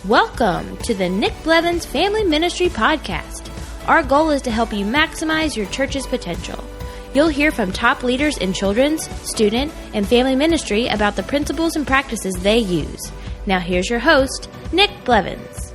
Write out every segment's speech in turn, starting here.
Welcome to the Nick Blevins Family Ministry Podcast. Our goal is to help you maximize your church's potential. You'll hear from top leaders in children's, student, and family ministry about the principles and practices they use. Now here's your host, Nick Blevins.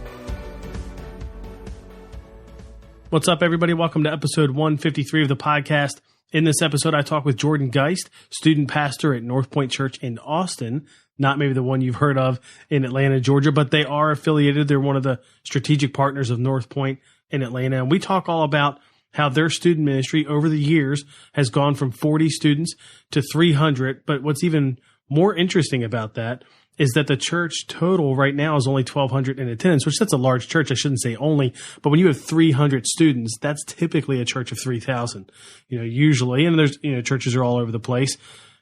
What's up, everybody? Welcome to episode 153 of the podcast. In this episode, I talk with Jordan Geist, student pastor at Northpoint Church in Austin. Not maybe the one you've heard of in Atlanta, Georgia, but they are affiliated. They're one of the strategic partners of Northpoint in Atlanta. And we talk all about how their student ministry over the years has gone from 40 students to 300. But what's even more interesting about that is that the church total right now is only 1,200 in attendance, which that's a large church. I shouldn't say only, but when you have 300 students, that's typically a church of 3,000, usually. And there's, churches are all over the place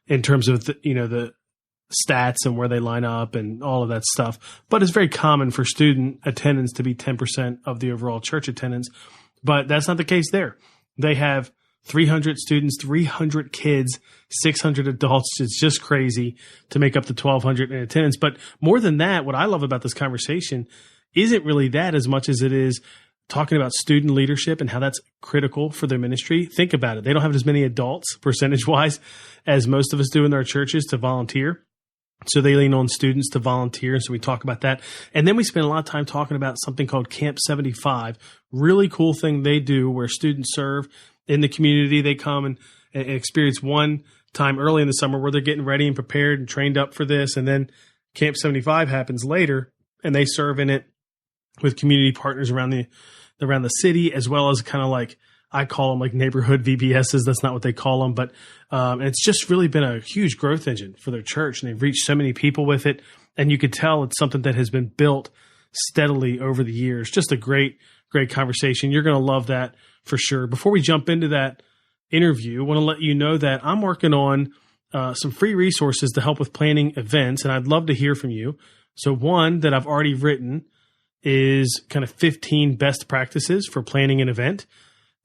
in terms of the stats and where they line up and all of that stuff. But it's very common for student attendance to be 10% of the overall church attendance. But that's not the case there. They have 300 students, 300 kids, 600 adults. It's just crazy to make up the 1,200 in attendance. But more than that, what I love about this conversation isn't really that as much as it is talking about student leadership and how that's critical for their ministry. Think about it. They don't have as many adults percentage-wise as most of us do in our churches to volunteer. So they lean on students to volunteer. And so we talk about that. And then we spend a lot of time talking about something called Camp 75. Really cool thing they do where students serve in the community. They come and experience one time early in the summer where they're getting ready and prepared and trained up for this. And then Camp 75 happens later and they serve in it with community partners around the city, as well as kind of like, I call them like neighborhood VBSs. That's not what they call them, but and it's just really been a huge growth engine for their church, and they've reached so many people with it. And you could tell it's something that has been built steadily over the years. Just a great conversation. You're going to love that for sure. Before we jump into that interview, I want to let you know that I'm working on some free resources to help with planning events, and I'd love to hear from you. So one that I've already written is kind of 15 best practices for planning an event.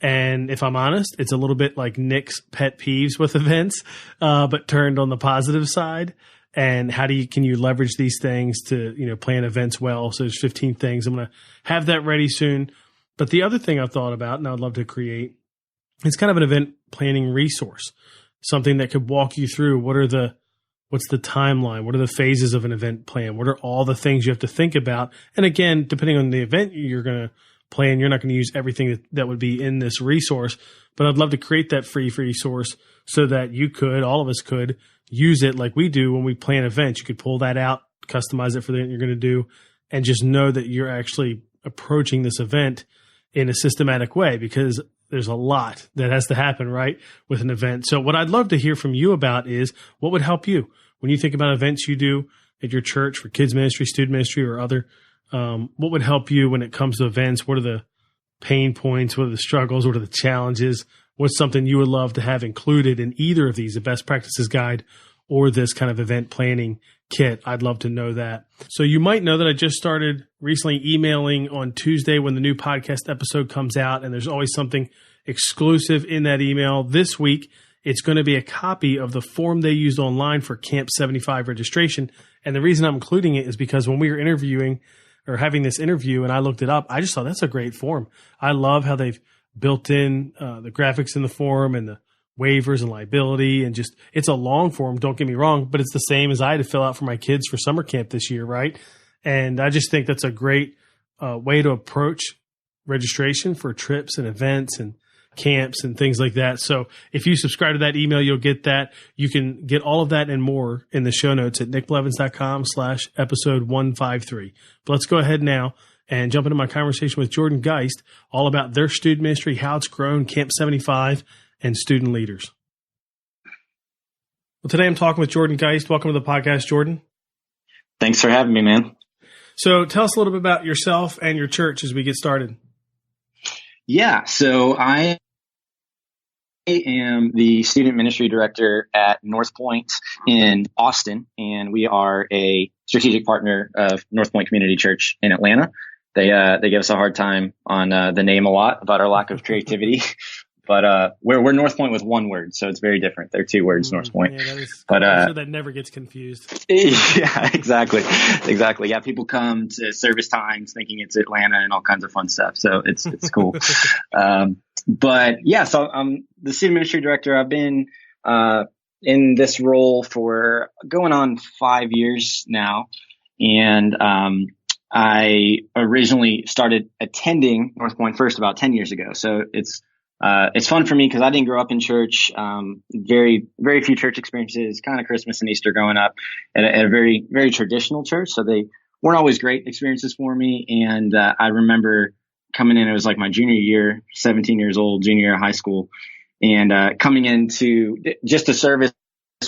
And if I'm honest, it's a little bit like Nick's pet peeves with events, but turned on the positive side. And how can you leverage these things to, plan events well? So there's 15 things. I'm going to have that ready soon. But the other thing I've thought about and I'd love to create is kind of an event planning resource, something that could walk you through what's the timeline? What are the phases of an event plan? What are all the things you have to think about? And again, depending on the event you're going to plan, you're not going to use everything that would be in this resource, but I'd love to create that free resource so that all of us could use it like we do when we plan events. You could pull that out, customize it for the event you're going to do, and just know that you're actually approaching this event in a systematic way, because there's a lot that has to happen, right, with an event. So what I'd love to hear from you about is what would help you when you think about events you do at your church for kids ministry, student ministry, or other. What would help you when it comes to events? What are the pain points? What are the struggles? What are the challenges? What's something you would love to have included in either of these, the best practices guide or this kind of event planning kit? I'd love to know that. So you might know that I just started recently emailing on Tuesday when the new podcast episode comes out, and there's always something exclusive in that email. This week, it's going to be a copy of the form they used online for Camp 75 registration. And the reason I'm including it is because when we were interviewing or having this interview and I looked it up, I just thought that's a great form. I love how they've built in the graphics in the form and the waivers and liability, and just, it's a long form, don't get me wrong, but it's the same as I had to fill out for my kids for summer camp this year, right? And I just think that's a great way to approach registration for trips and events and camps and things like that. So if you subscribe to that email, you'll get that. You can get all of that and more in the show notes at nickblevins.com/episode 153. But let's go ahead now and jump into my conversation with Jordan Geist, all about their student ministry, how it's grown, Camp 75, and student leaders. Well, today I'm talking with Jordan Geist. Welcome to the podcast, Jordan. Thanks for having me, man. So tell us a little bit about yourself and your church as we get started. Yeah, so I am the student ministry director at Northpoint in Austin, and we are a strategic partner of Northpoint Community Church in Atlanta. They give us a hard time on the name a lot about our lack of creativity, But we're Northpoint with one word, so it's very different. They're two words, Northpoint. Yeah, but I'm sure that never gets confused. Yeah, exactly. Yeah, people come to service times thinking it's Atlanta and all kinds of fun stuff. So it's cool. But yeah, so I'm the student ministry director. I've been in this role for going on 5 years now, and I originally started attending Northpoint first about 10 years ago. So it's fun for me because I didn't grow up in church. Very, very few church experiences, kind of Christmas and Easter growing up at a very, very traditional church. So they weren't always great experiences for me. And I remember coming in, it was like my junior year, 17 years old, junior year of high school, and coming into just a service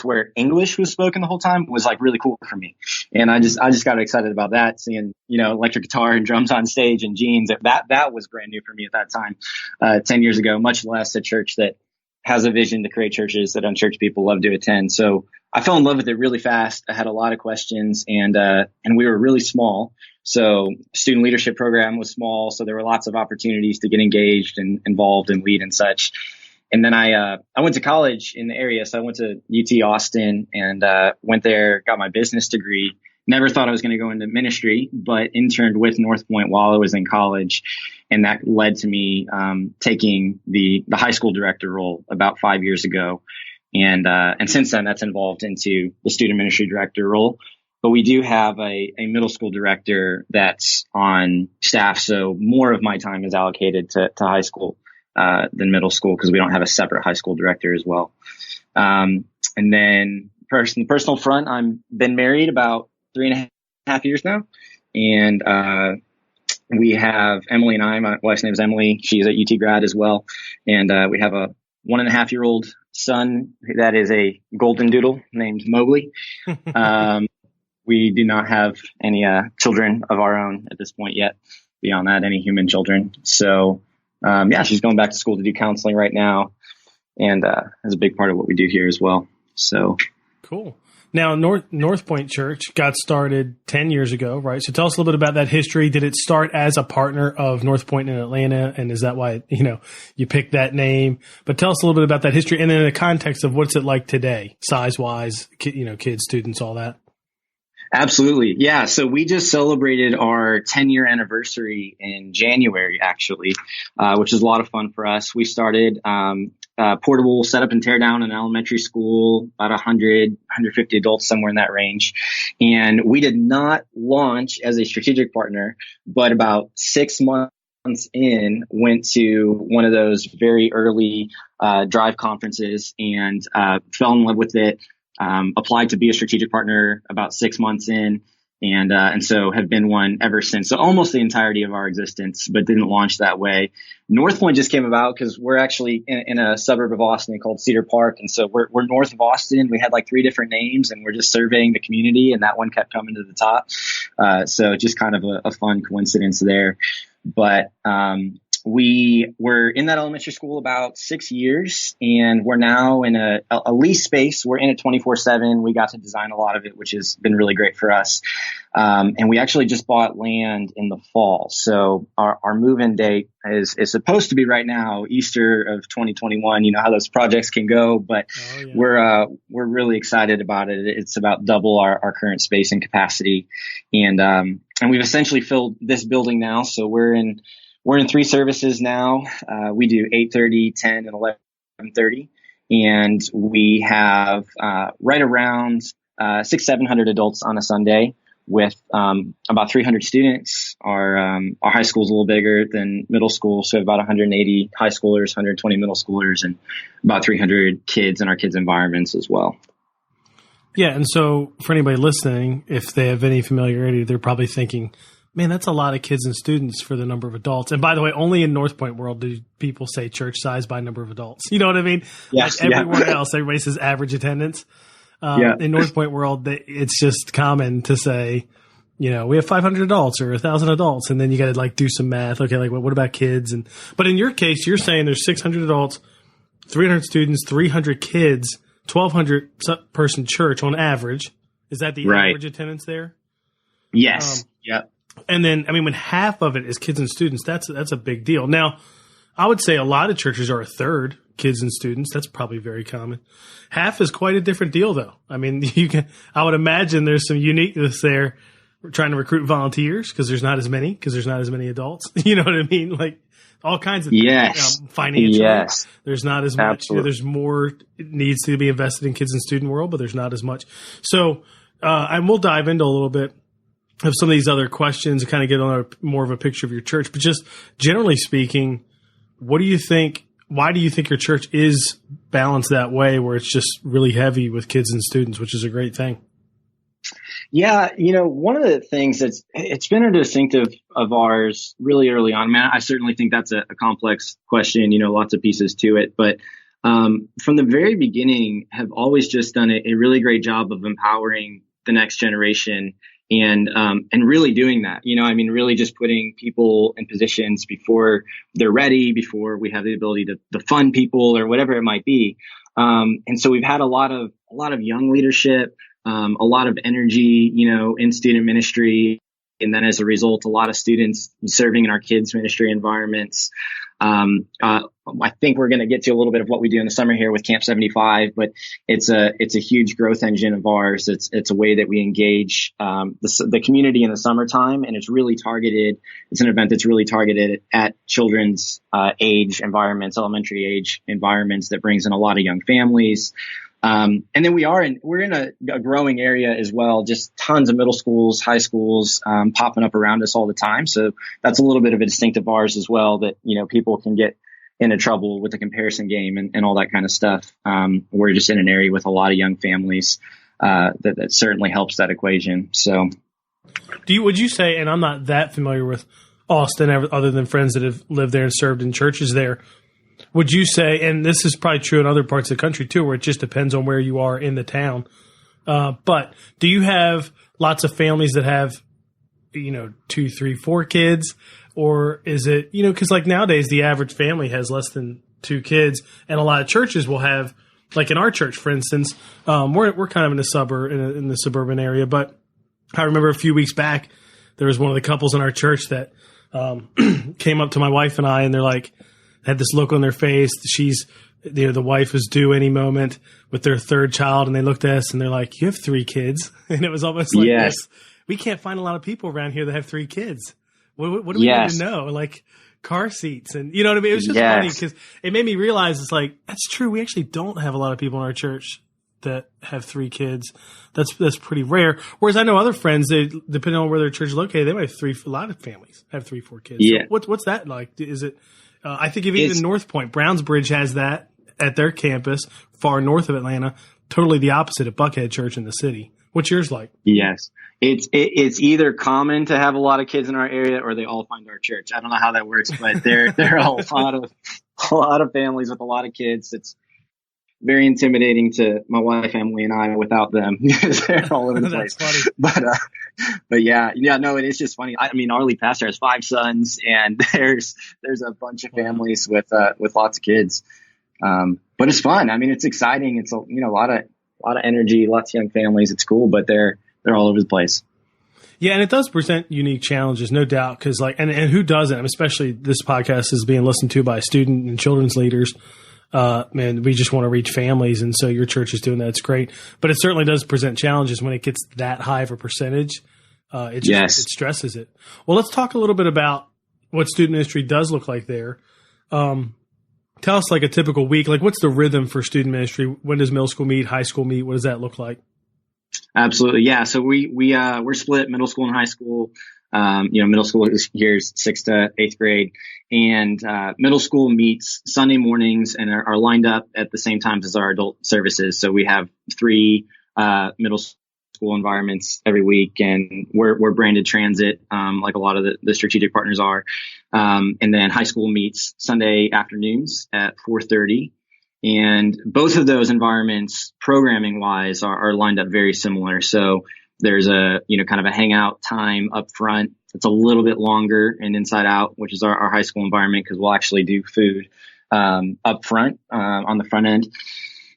where English was spoken the whole time was like really cool for me. And I just got excited about that, seeing, electric guitar and drums on stage and jeans. That was brand new for me at that time, 10 years ago, much less a church that has a vision to create churches that unchurched people love to attend. So I fell in love with it really fast. I had a lot of questions, and we were really small. So student leadership program was small. So there were lots of opportunities to get engaged and involved and lead and such. And then I went to college in the area. So I went to UT Austin and went there, got my business degree. Never thought I was going to go into ministry, but interned with Northpoint while I was in college. And that led to me taking the high school director role about 5 years ago. And since then, that's evolved into the student ministry director role. But we do have a middle school director that's on staff. So more of my time is allocated to high school than middle school, because we don't have a separate high school director as well. And then the personal front, I've been married about 3.5 years now. And we have Emily and I, my wife's name is Emily. She's at UT grad as well. And we have a 1.5-year-old son that is a golden doodle named Mowgli. We do not have any children of our own at this point yet. Beyond that, any human children. So she's going back to school to do counseling right now, and is a big part of what we do here as well. So cool. Now, Northpoint Church got started 10 years ago, right? So tell us a little bit about that history. Did it start as a partner of Northpoint in Atlanta, and is that why you picked that name? But tell us a little bit about that history, and then in the context of what's it like today, size-wise, kids, students, all that. Absolutely. Yeah. So we just celebrated our 10-year anniversary in January, actually, which is a lot of fun for us. We started portable setup and tear down in elementary school, about 150 adults, somewhere in that range. And we did not launch as a strategic partner, but about 6 months in, went to one of those very early drive conferences and fell in love with it. Applied to be a strategic partner about 6 months in, and so have been one ever since. So almost the entirety of our existence, but didn't launch that way. Northpoint just came about because we're actually in a suburb of Austin called Cedar Park, and so we're north of Austin. We had like 3 different names, and we're just surveying the community, and that one kept coming to the top. So just kind of a fun coincidence there. But we were in that elementary school about 6 years, and we're now in a lease space. We're in it 24/7. We got to design a lot of it, which has been really great for us. And we actually just bought land in the fall. So our move-in date is supposed to be right now, Easter of 2021. You know how those projects can go, but we're really excited about it. It's about double our current space and capacity. And we've essentially filled this building now. So we're in 3 services now. We do 8:30, 10, and 11:30. And we have right around 600-700 adults on a Sunday with about 300 students. Our high school is a little bigger than middle school, so we have about 180 high schoolers, 120 middle schoolers, and about 300 kids in our kids' environments as well. Yeah, and so for anybody listening, if they have any familiarity, they're probably thinking, man, that's a lot of kids and students for the number of adults. And by the way, only in Northpoint world do people say church size by number of adults. You know what I mean? Yes, like everywhere else, everybody says average attendance. In Northpoint world, it's just common to say, we have 500 adults or 1,000 adults. And then you got to do some math. Okay, what about kids? But in your case, you're saying there's 600 adults, 300 students, 300 kids, 1,200 person church on average. Is that the average attendance there? Yes. And then, when half of it is kids and students, that's a big deal. Now, I would say a lot of churches are a third kids and students. That's probably very common. Half is quite a different deal, though. I mean, I would imagine there's some uniqueness there. We're trying to recruit volunteers because there's not as many adults. You know what I mean? Like all kinds of yes. things. Financially, yes. There's not as much. There's more needs to be invested in kids and student world, but there's not as much. So, and we'll dive into a little bit of some of these other questions and kind of get on more of a picture of your church. But just generally speaking, what do you think? Why do you think your church is balanced that way, where it's just really heavy with kids and students, which is a great thing? Yeah, one of the things it's been a distinctive of ours really early on. I mean, I certainly think that's a complex question, lots of pieces to it. But from the very beginning, have always just done a really great job of empowering the next generation and really doing that. Really just putting people in positions before they're ready, before we have the ability to fund people or whatever it might be. And so we've had a lot of young leadership. A lot of energy, in student ministry. And then as a result, a lot of students serving in our kids ministry environments. I think we're going to get to a little bit of what we do in the summer here with Camp 75, but it's a huge growth engine of ours. It's a way that we engage, the community in the summertime, and it's really targeted. It's an event that's really targeted at children's, age environments, elementary age environments that brings in a lot of young families. And then we're in a growing area as well, just tons of middle schools, high schools, popping up around us all the time. So that's a little bit of a distinct of ours as well, that, people can get into trouble with the comparison game and all that kind of stuff. We're just in an area with a lot of young families, that certainly helps that equation. So would you say, and I'm not that familiar with Austin other than friends that have lived there and served in churches there, would you say, and this is probably true in other parts of the country too, where it just depends on where you are in the town, but do you have lots of families that have, 2, 3, 4 kids? Or is it, because like nowadays the average family has less than 2 kids, and a lot of churches will have, like in our church, for instance, we're kind of in a suburb, in the suburban area, but I remember a few weeks back, there was one of the couples in our church that came up to my wife and I, and they're like, had this look on their face. The wife was due any moment with their 3rd child, and they looked at us and they're like, "You have 3 kids," and it was almost like yes. this. We can't find a lot of people around here that have 3 kids. What do we need to know? Like car seats, and you know what I mean? It was just funny because it made me realize it's like, that's true. We actually don't have a lot of people in our church that have 3 kids. That's pretty rare. Whereas I know other friends, they, depending on where their church is located, they might have a lot of families have 3, 4 kids. Yeah. So what's that like? Is it? I think of even Northpoint, Brownsbridge has that at their campus, far north of Atlanta. Totally the opposite at Buckhead Church in the city. What's yours like? Yes, it's either common to have a lot of kids in our area, or they all find our church. I don't know how that works, but there are a lot of families with a lot of kids. It's very intimidating to my wife, Emily, and I without them, because they're all over the place. Funny. But yeah, no, it is just funny. I mean, our lead pastor has 5 sons, and there's a bunch of families with lots of kids. But it's fun. I mean, it's exciting. It's a lot of energy, lots of young families. It's cool, but they're all over the place. Yeah, and it does present unique challenges, no doubt, because and who doesn't? I mean, especially this podcast is being listened to by student and children's leaders. Man, we just want to reach families, and so your church is doing that. It's great, but it certainly does present challenges when it gets that high of a percentage. It stresses it. Well, let's talk a little bit about what student ministry does look like there. Tell us like a typical week. Like, what's the rhythm for student ministry? When does middle school meet? High school meet? What does that look like? Absolutely, yeah. So we're split middle school and high school. Middle school is here is 6th to 8th grade, and middle school meets Sunday mornings and are lined up at the same times as our adult services. So we have 3 middle school environments every week, and we're branded transit, like a lot of the strategic partners are. And then high school meets Sunday afternoons at 4:30. And both of those environments, programming wise, are lined up very similar. So there's a, kind of a hangout time up front. It's a little bit longer and inside out, which is our high school environment, because we'll actually do food up front on the front end.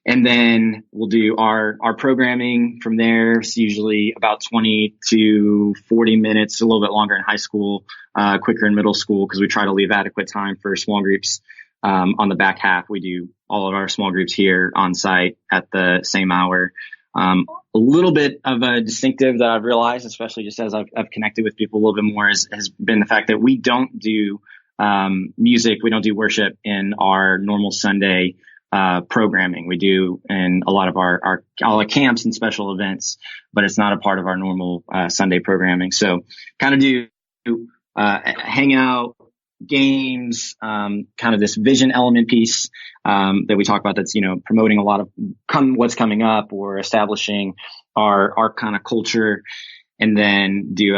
And then we'll do our programming from there. It's usually about 20 to 40 minutes, a little bit longer in high school, quicker in middle school, because we try to leave adequate time for small groups. On the back half, we do all of our small groups here on site at the same hour. A little bit of a distinctive that I've realized, especially just as I've connected with people a little bit more, has been the fact that we don't do music. We don't do worship in our normal Sunday programming. We do in a lot of our camps and special events, but it's not a part of our normal Sunday programming. So kind of do hangout, games, kind of this vision element piece that we talk about, that's promoting a lot of what's coming up or establishing our kind of culture. And then do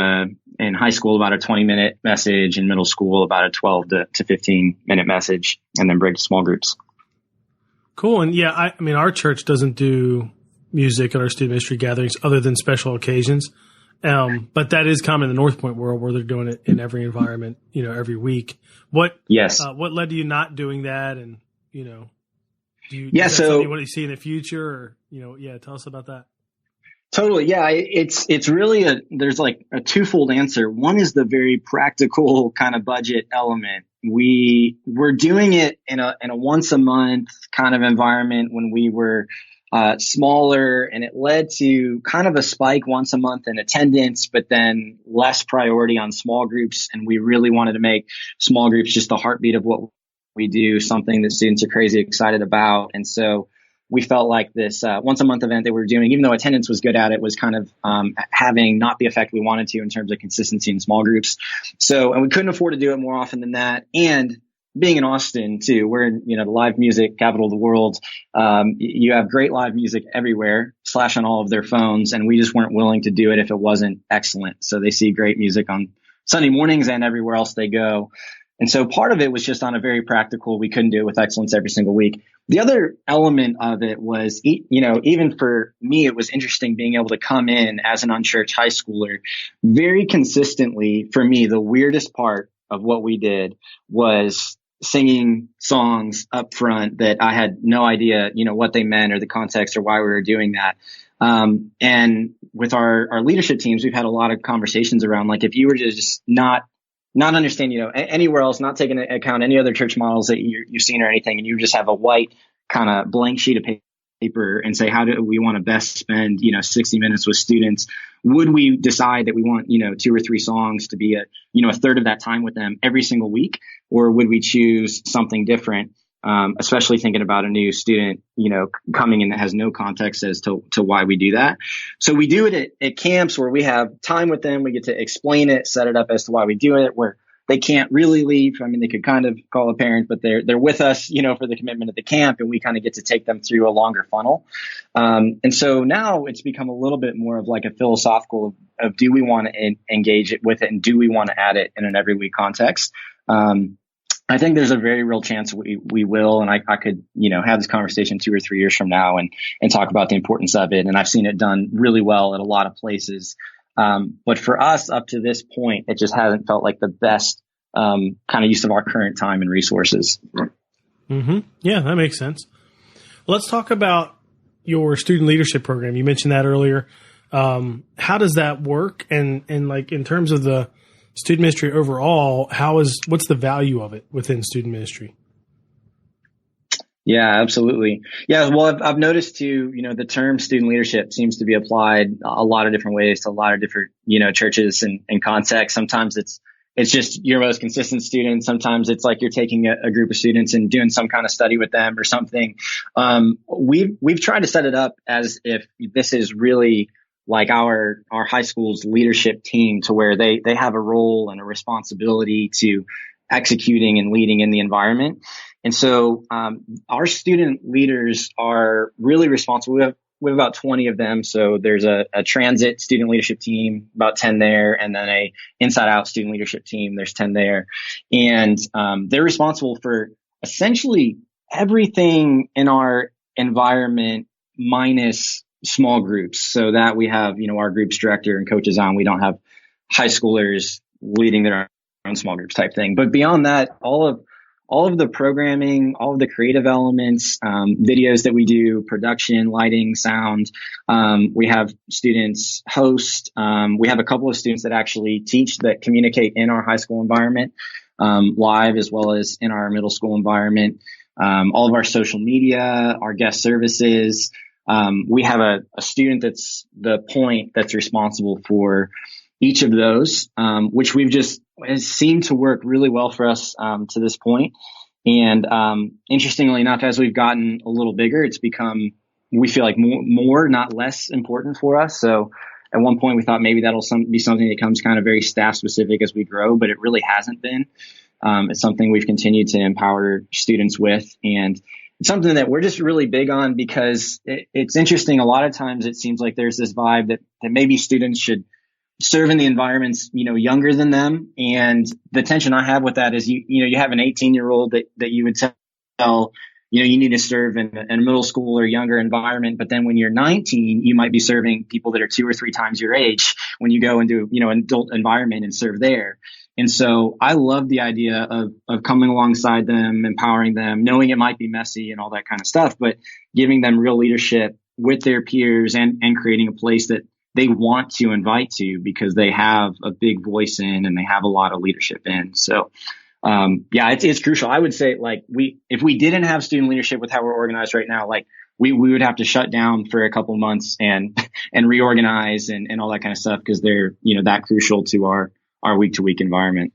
in high school about a 20-minute message, in middle school about a 12 to 15-minute message, and then break to small groups. Cool. And yeah, I mean, our church doesn't do music at our student ministry gatherings other than special occasions. But that is common in the Northpoint world, where they're doing it in every environment, every week. What led to you not doing that? And, so what do you see in the future, or, tell us about that. Totally. Yeah. It's really there's like a twofold answer. One is the very practical kind of budget element. We're doing it in a once a month kind of environment when we were smaller, and it led to kind of a spike once a month in attendance, but then less priority on small groups. And we really wanted to make small groups just the heartbeat of what we do, something that students are crazy excited about. And so we felt like this once a month event that we were doing, even though attendance was good at it, was kind of having not the effect we wanted to in terms of consistency in small groups. So, and we couldn't afford to do it more often than that. And being in Austin too, we're in, the live music capital of the world. You have great live music everywhere, on all of their phones. And we just weren't willing to do it if it wasn't excellent. So they see great music on Sunday mornings and everywhere else they go. And so part of it was just on a very practical, we couldn't do it with excellence every single week. The other element of it was, even for me, it was interesting being able to come in as an unchurched high schooler very consistently. For me, the weirdest part of what we did was singing songs up front that I had no idea, what they meant or the context or why we were doing that. And with our leadership teams, we've had a lot of conversations around, like, if you were to just not understand, anywhere else, not taking into account any other church models that you've seen or anything, and you just have a white kind of blank sheet of paper and say, how do we want to best spend, 60 minutes with students? Would we decide that we want, 2 or 3 songs to be a third of that time with them every single week? Or would we choose something different? Especially thinking about a new student, coming in that has no context as to why we do that. So we do it at camps where we have time with them. We get to explain it, set it up as to why we do it, where they can't really leave. I mean, they could kind of call a parent, but they're with us, for the commitment at the camp, and we kind of get to take them through a longer funnel. And so now it's become a little bit more of like a philosophical of do we want to engage it with it, and do we want to add it in an every week context? I think there's a very real chance we will, and I could, have this conversation 2 or 3 years from now and talk about the importance of it. And I've seen it done really well at a lot of places. But for us up to this point, it just hasn't felt like the best, kind of use of our current time and resources. Mm-hmm. Yeah, that makes sense. Let's talk about your student leadership program. You mentioned that earlier. How does that work? And like in terms of the student ministry overall, what's the value of it within student ministry? Yeah, absolutely. Yeah, well, I've noticed too, the term student leadership seems to be applied a lot of different ways to a lot of different, churches and contexts. Sometimes it's just your most consistent student. Sometimes it's like you're taking a group of students and doing some kind of study with them or something. We've tried to set it up as if this is really like our high school's leadership team, to where they have a role and a responsibility to executing and leading in the environment. And so our student leaders are really responsible. We have about 20 of them. So there's a transit student leadership team, about 10 there, and then a inside out student leadership team. There's 10 there. And they're responsible for essentially everything in our environment minus small groups, so that we have, our groups director and coaches on. We don't have high schoolers leading their own small groups type thing. But beyond that, all all of the programming, all of the creative elements, videos that we do, production, lighting, sound. We have students host. We have a couple of students that actually teach, that communicate in our high school environment, live, as well as in our middle school environment. All of our social media, our guest services. We have a student that's the point that's responsible for each of those, which has seemed to work really well for us to this point. And interestingly enough, as we've gotten a little bigger, it's become, we feel like more, not less important for us. So at one point we thought maybe that'll be something that becomes kind of very staff specific as we grow, but it really hasn't been. It's something we've continued to empower students with, and it's something that we're just really big on because it's interesting. A lot of times it seems like there's this vibe that maybe students should serve in the environments, younger than them. And the tension I have with that is, you have an 18-year-old that you would tell, you need to serve in a middle school or younger environment. But then when you're 19, you might be serving people that are 2 or 3 times your age when you go into, an adult environment and serve there. And so I love the idea of coming alongside them, empowering them, knowing it might be messy and all that kind of stuff, but giving them real leadership with their peers and creating a place that they want to invite to because they have a big voice in and they have a lot of leadership in. So, it's crucial. I would say, if we didn't have student leadership with how we're organized right now, we would have to shut down for a couple months and reorganize and all that kind of stuff because they're, that crucial to our week to week environment.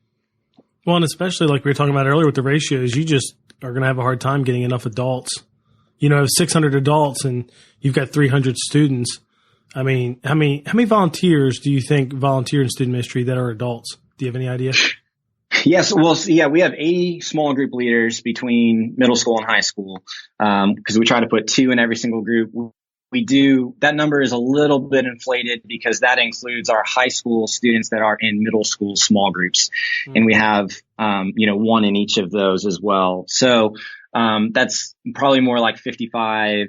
Well, and especially like we were talking about earlier with the ratios, you just are going to have a hard time getting enough adults. 600 adults and you've got 300 students. I mean, how many volunteers do you think volunteer in student ministry that are adults? Do you have any idea? Yes. Well, we have 80 small group leaders between middle school and high school, because we try to put 2 in every single group. That number is a little bit inflated because that includes our high school students that are in middle school small groups. Mm-hmm. And we have, 1 in each of those as well. So, that's probably more like 55,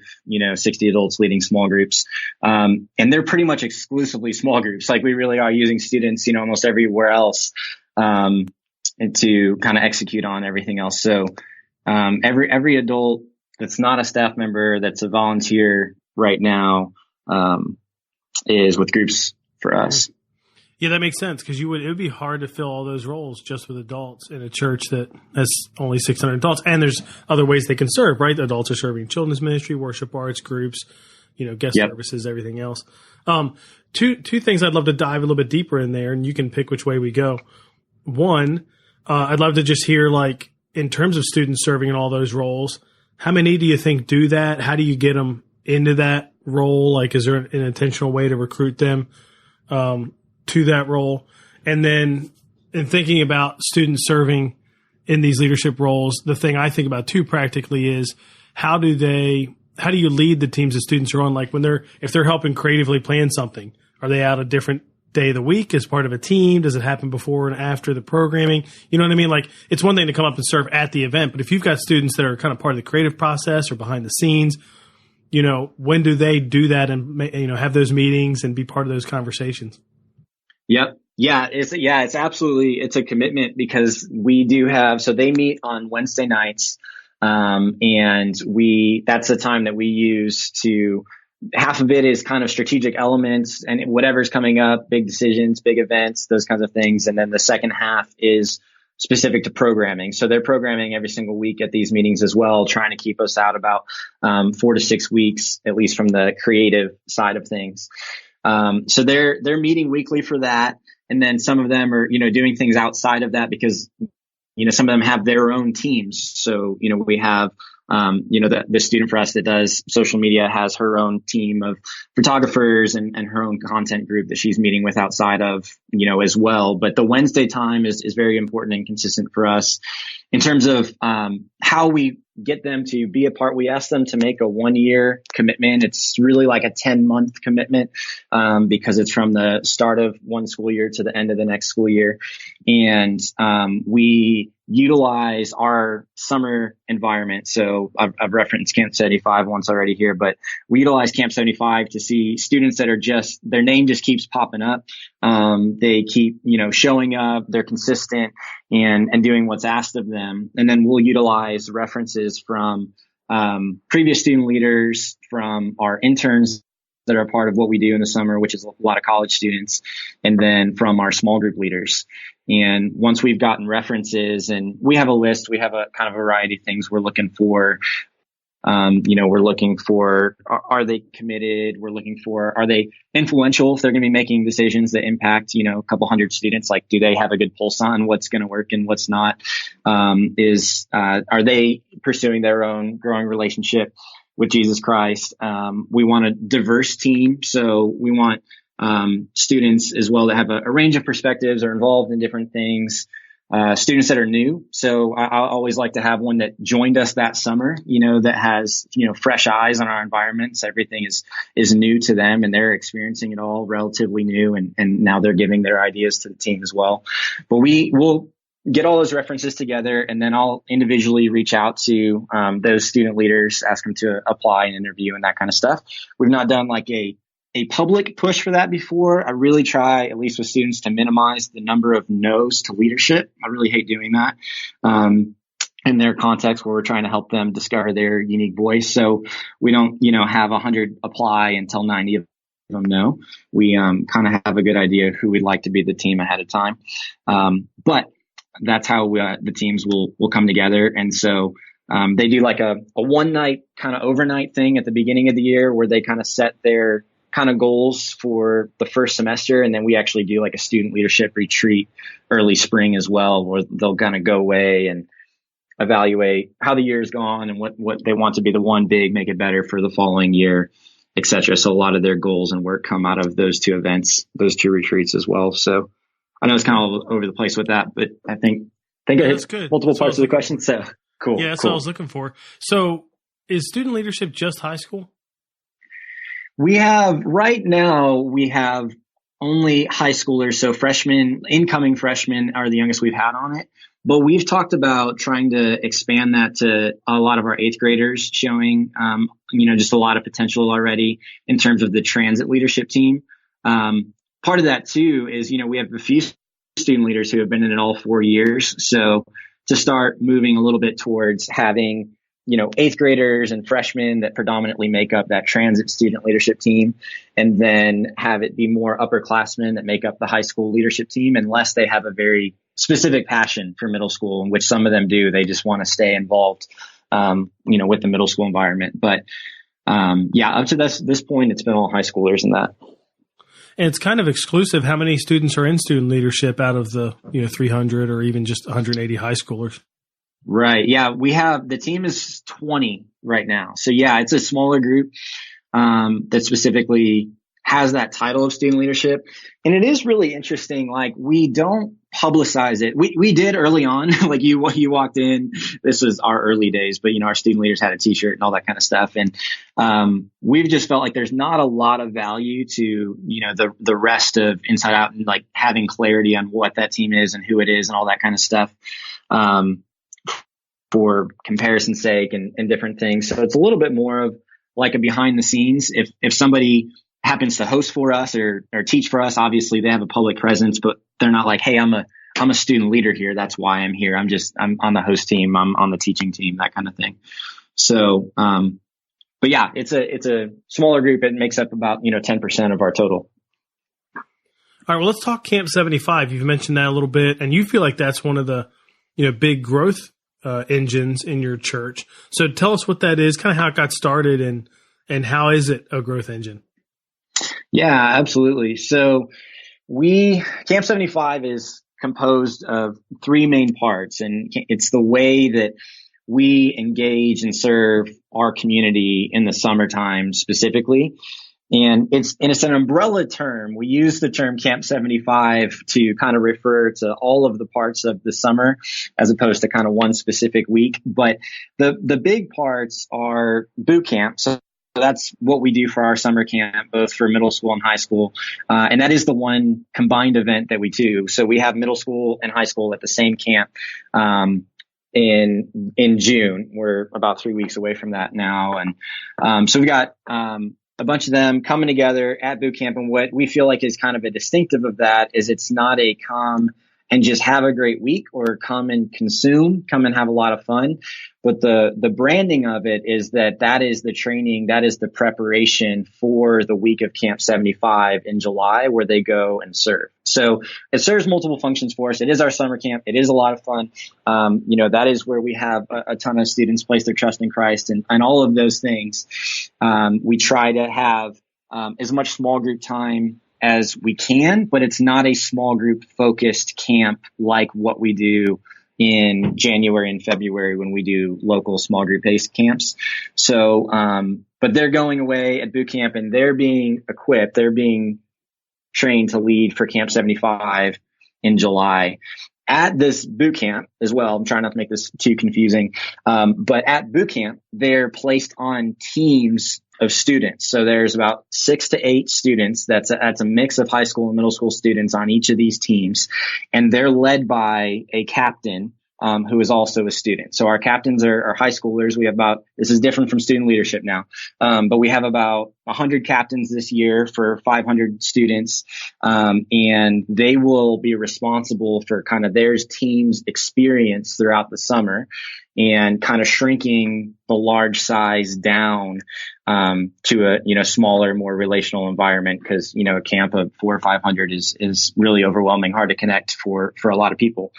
60 adults leading small groups. And they're pretty much exclusively small groups. Like we really are using students, almost everywhere else, and to kind of execute on everything else. So, every adult that's not a staff member, that's a volunteer right now, is with groups for us. Yeah, that makes sense because it would be hard to fill all those roles just with adults in a church that has only 600 adults. And there's other ways they can serve, right? Adults are serving children's ministry, worship arts groups, guest services, everything else. Two things I'd love to dive a little bit deeper in there, and you can pick which way we go. One, I'd love to just hear, in terms of students serving in all those roles, how many do you think do that? How do you get them into that role? Is there an intentional way to recruit them to that role? And then in thinking about students serving in these leadership roles, the thing I think about too practically is how do you lead the teams that students are on? If they're helping creatively plan something, are they out a different day of the week as part of a team? Does it happen before and after the programming? You know what I mean? It's one thing to come up and serve at the event, but if you've got students that are kind of part of the creative process or behind the scenes, when do they do that and, have those meetings and be part of those conversations? Yep. Yeah. It's absolutely, it's a commitment because we do have, so they meet on Wednesday nights. And that's the time that we use to, half of it is kind of strategic elements and whatever's coming up, big decisions, big events, those kinds of things. And then the second half is specific to programming. So they're programming every single week at these meetings as well, trying to keep us out about 4 to 6 weeks, at least from the creative side of things. So they're meeting weekly for that. And then some of them are, doing things outside of that because, some of them have their own teams. So, we have, the student for us that does social media has her own team of photographers and her own content group that she's meeting with outside of, as well. But the Wednesday time is very important and consistent for us in terms of, how we get them to be a part. We ask them to make a 1-year commitment. It's really like a 10-month commitment, because it's from the start of one school year to the end of the next school year. And, we utilize our summer environment. So I've referenced Camp 75 once already here, but we utilize Camp 75 to see students that are just, their name just keeps popping up. They keep, showing up, they're consistent and doing what's asked of them. And then we'll utilize references from previous student leaders, from our interns that are a part of what we do in the summer, which is a lot of college students, and then from our small group leaders. And once we've gotten references, and we have a list, we have a kind of variety of things we're looking for. We're looking for, are they committed? We're looking for, are they influential if they're going to be making decisions that impact, a couple hundred students? Like, do they have a good pulse on what's going to work and what's not? Are they pursuing their own growing relationship with Jesus Christ? We want a diverse team. So we want students as well that have a range of perspectives, are involved in different things. Students that are new. So I always like to have one that joined us that summer, that has, fresh eyes on our environments. Everything is new to them, and they're experiencing it all relatively new. And now they're giving their ideas to the team as well. But we'll get all those references together, and then I'll individually reach out to those student leaders, ask them to apply and interview and that kind of stuff. We've not done like a public push for that before. I really try, at least with students, to minimize the number of no's to leadership. I really hate doing that in their context where we're trying to help them discover their unique voice. So we don't, have 100 apply until 90 of them no. We kind of have a good idea who we'd like to be the team ahead of time. But that's how the teams will come together. And so they do like a one night kind of overnight thing at the beginning of the year where they kind of set their kind of goals for the first semester. And then we actually do like a student leadership retreat early spring as well, where they'll kind of go away and evaluate how the year's gone and what they want to be the one big, make it better for the following year, et cetera. So a lot of their goals and work come out of those two events, those two retreats as well. So I know it's kind of all over the place with that, but I think I hit multiple parts of the question. So cool. Yeah, that's what I was looking for. So is student leadership just high school? We have only high schoolers. So incoming freshmen are the youngest we've had on it. But we've talked about trying to expand that to a lot of our eighth graders, showing, just a lot of potential already in terms of the transit leadership team. Part of that too is, we have a few student leaders who have been in it all 4 years. So to start moving a little bit towards having, eighth graders and freshmen that predominantly make up that transit student leadership team, and then have it be more upperclassmen that make up the high school leadership team, unless they have a very specific passion for middle school, in which some of them do. They just want to stay involved, with the middle school environment. But, up to this point, it's been all high schoolers in that. And it's kind of exclusive. How many students are in student leadership out of the 300 or even just 180 high schoolers? Right. Yeah. The team is 20 right now. So yeah, it's a smaller group that specifically has that title of student leadership. And it is really interesting. Like, we don't publicize it. We did early on, like you walked in, this was our early days, but our student leaders had a t-shirt and all that kind of stuff. And we've just felt like there's not a lot of value to, the rest of Inside Out, and like having clarity on what that team is and who it is and all that kind of stuff. For comparison's sake and different things. So it's a little bit more of like a behind the scenes. If somebody happens to host for us or teach for us, obviously they have a public presence, but they're not like, hey, I'm a student leader here. That's why I'm here. I'm on the host team. I'm on the teaching team, that kind of thing. So, but yeah, it's a smaller group. It makes up about, 10% of our total. All right. Well, let's talk Camp 75. You've mentioned that a little bit, and you feel like that's one of the, big growth engines in your church. So tell us what that is, kind of how it got started, and how is it a growth engine? Yeah, absolutely. So Camp 75 is composed of three main parts, and it's the way that we engage and serve our community in the summertime specifically. And it's an umbrella term. We use the term Camp 75 to kind of refer to all of the parts of the summer, as opposed to kind of one specific week. But the big parts are boot camp. So that's what we do for our summer camp, both for middle school and high school. And that is the one combined event that we do. So we have middle school and high school at the same camp, in June. We're about 3 weeks away from that now. And, so we got, a bunch of them coming together at boot camp. And what we feel like is kind of a distinctive of that is it's not a come and just have a great week or come and consume, come and have a lot of fun. But the branding of it is that is the training, that is the preparation for the week of Camp 75 in July, where they go and serve. So it serves multiple functions for us. It is our summer camp. It is a lot of fun. That is where we have a ton of students place their trust in Christ and all of those things. We try to have as much small group time as we can, but it's not a small group focused camp like what we do in January and February when we do local small group based camps. So, but they're going away at boot camp and they're being equipped, they're being trained to lead for Camp 75 in July. At this boot camp as well, I'm trying not to make this too confusing, but at boot camp, they're placed on teams of students. So there's about 6 to 8 students. That's a mix of high school and middle school students on each of these teams. And they're led by a captain, who is also a student. So our captains are high schoolers. We have this is different from student leadership now. But we have about 100 captains this year for 500 students. And they will be responsible for kind of their team's experience throughout the summer and kind of shrinking the large size down, to a, smaller, more relational environment. Cause, a camp of 400 or 500 is really overwhelming, hard to connect for a lot of people.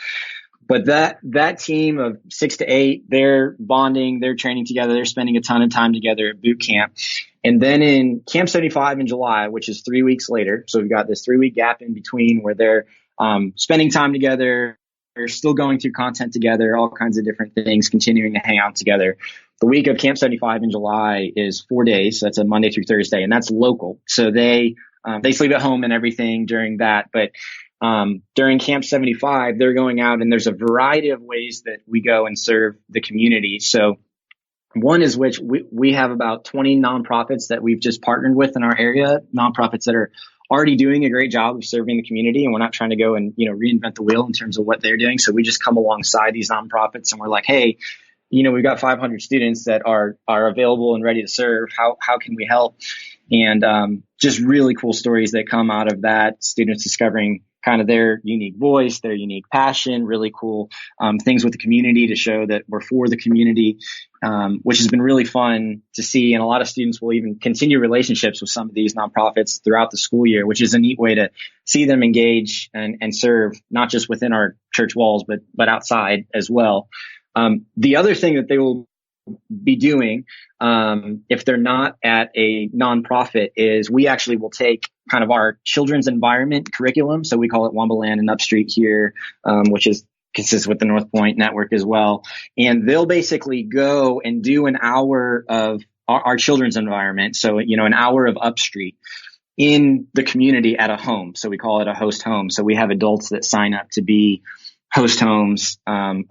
But that team of 6 to 8, they're bonding, they're training together, they're spending a ton of time together at boot camp. And then in Camp 75 in July, which is 3 weeks later, so we've got this 3-week gap in between where they're spending time together, they're still going through content together, all kinds of different things, continuing to hang out together. The week of Camp 75 in July is 4 days. So that's a Monday through Thursday, and that's local. So they sleep at home and everything during that. But during Camp 75, they're going out and there's a variety of ways that we go and serve the community. So one is which we have about 20 nonprofits that we've just partnered with in our area, nonprofits that are already doing a great job of serving the community. And we're not trying to go and, reinvent the wheel in terms of what they're doing. So we just come alongside these nonprofits and we're like, hey, we've got 500 students that are available and ready to serve. How can we help? And just really cool stories that come out of that, students discovering kind of their unique voice, their unique passion, really cool things with the community to show that we're for the community, which has been really fun to see. And a lot of students will even continue relationships with some of these nonprofits throughout the school year, which is a neat way to see them engage and serve, not just within our church walls, but outside as well. The other thing that they will be doing, if they're not at a nonprofit, is we actually will take kind of our children's environment curriculum. So we call it Wombaland and Upstreet here, which consists with the Northpoint network as well. And they'll basically go and do an hour of our children's environment. So, an hour of Upstreet in the community at a home. So we call it a host home. So we have adults that sign up to be host homes,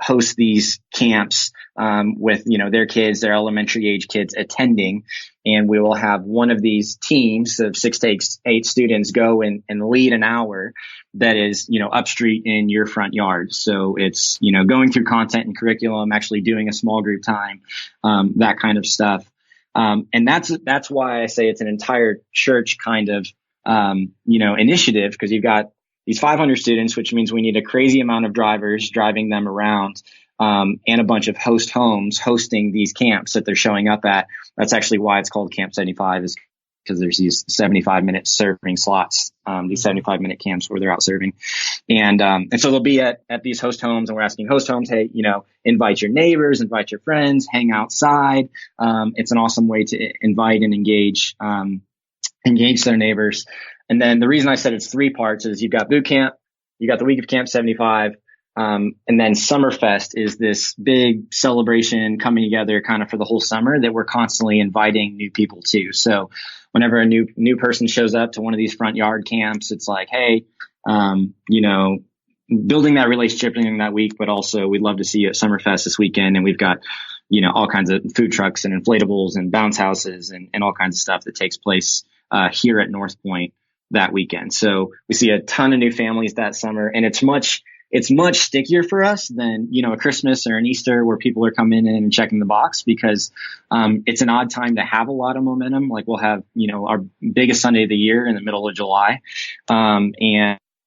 host these camps, with, their kids, their elementary age kids attending. And we will have one of these teams of 6 to 8 students go and lead an hour that is, Upstreet in your front yard. So it's, going through content and curriculum, actually doing a small group time, that kind of stuff. And that's why I say it's an entire church kind of, initiative, because you've got these 500 students, which means we need a crazy amount of drivers driving them around, and a bunch of host homes hosting these camps that they're showing up at. That's actually why it's called Camp 75, is because there's these 75-minute serving slots, these 75-minute camps where they're out serving. And so they'll be at these host homes, and we're asking host homes, hey, invite your neighbors, invite your friends, hang outside. It's an awesome way to invite and engage their neighbors. And then the reason I said it's 3 parts is you've got boot camp, you got the week of Camp 75, and then Summerfest is this big celebration coming together kind of for the whole summer that we're constantly inviting new people to. So whenever a new person shows up to one of these front yard camps, it's like, hey, building that relationship during that week, but also we'd love to see you at Summerfest this weekend. And we've got, all kinds of food trucks and inflatables and bounce houses and all kinds of stuff that takes place here at Northpoint that weekend. So we see a ton of new families that summer, and it's much stickier for us than, a Christmas or an Easter where people are coming in and checking the box, because it's an odd time to have a lot of momentum. Like we'll have, our biggest Sunday of the year in the middle of July.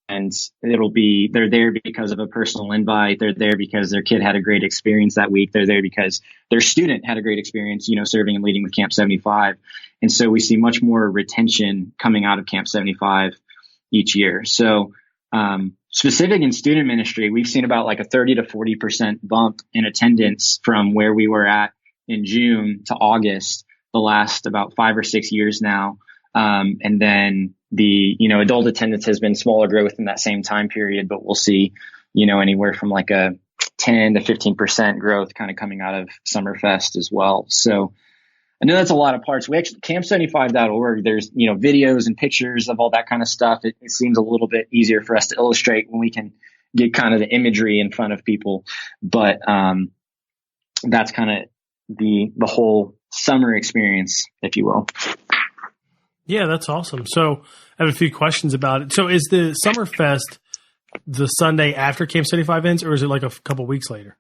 And they're there because of a personal invite. They're there because their kid had a great experience that week. They're there because their student had a great experience, serving and leading with Camp 75. And so we see much more retention coming out of Camp 75 each year. So, specific in student ministry, we've seen about like a 30 to 40% bump in attendance from where we were at in June to August, the last about 5 or 6 years now. And then the, adult attendance has been smaller growth in that same time period, but we'll see, anywhere from like a 10 to 15% growth kind of coming out of Summerfest as well. So I know that's a lot of parts. We actually, camp75.org, there's, videos and pictures of all that kind of stuff. It seems a little bit easier for us to illustrate when we can get kind of the imagery in front of people. But, that's kind of the whole summer experience, if you will. Yeah, that's awesome. So I have a few questions about it. So is the Summerfest the Sunday after Camp 75 ends, or is it like a couple weeks later?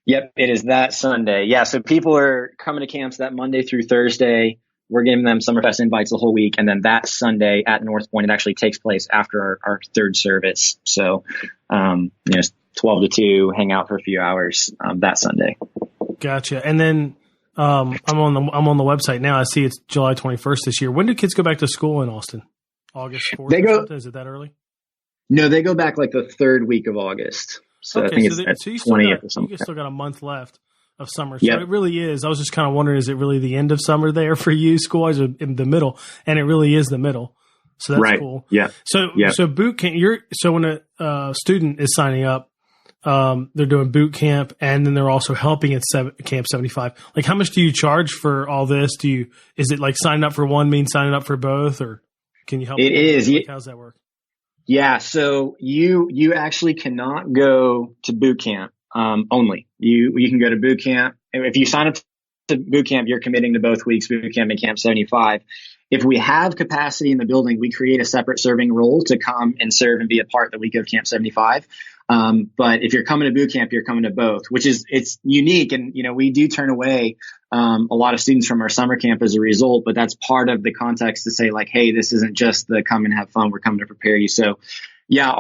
Yep, it is that Sunday. Yeah, so people are coming to camps that Monday through Thursday. We're giving them Summerfest invites the whole week. And then that Sunday at Northpoint, it actually takes place after our third service. So, 12 to 2, hang out for a few hours that Sunday. Gotcha. And then I'm on the website now. I see it's July 21st this year. When do kids go back to school in Austin? August 4th? They go. Is it that early? No, they go back like the third week of August. So okay, I think it's 20th or something. You still got a month left of summer. So Yep. It really is. I was just kind of wondering, is it really the end of summer there for you school-wise, or in the middle? And it really is the middle. So that's right. cool. Yeah. So boot camp. So when a student is signing up, they're doing boot camp, and then they're also helping at Camp 75. Like, how much do you charge for all this? Is it like signing up for one means signing up for both, or can you help? It is. Like, how's that work? Yeah. So you actually cannot go to boot camp only. You can go to boot camp. If you sign up to boot camp, you're committing to both weeks, boot camp and Camp 75. If we have capacity in the building, we create a separate serving role to come and serve and be a part the week of Camp 75. But if you're coming to boot camp, you're coming to both, it's unique. And, we do turn away, a lot of students from our summer camp as a result, but that's part of the context to say like, hey, this isn't just the come and have fun. We're coming to prepare you. So yeah,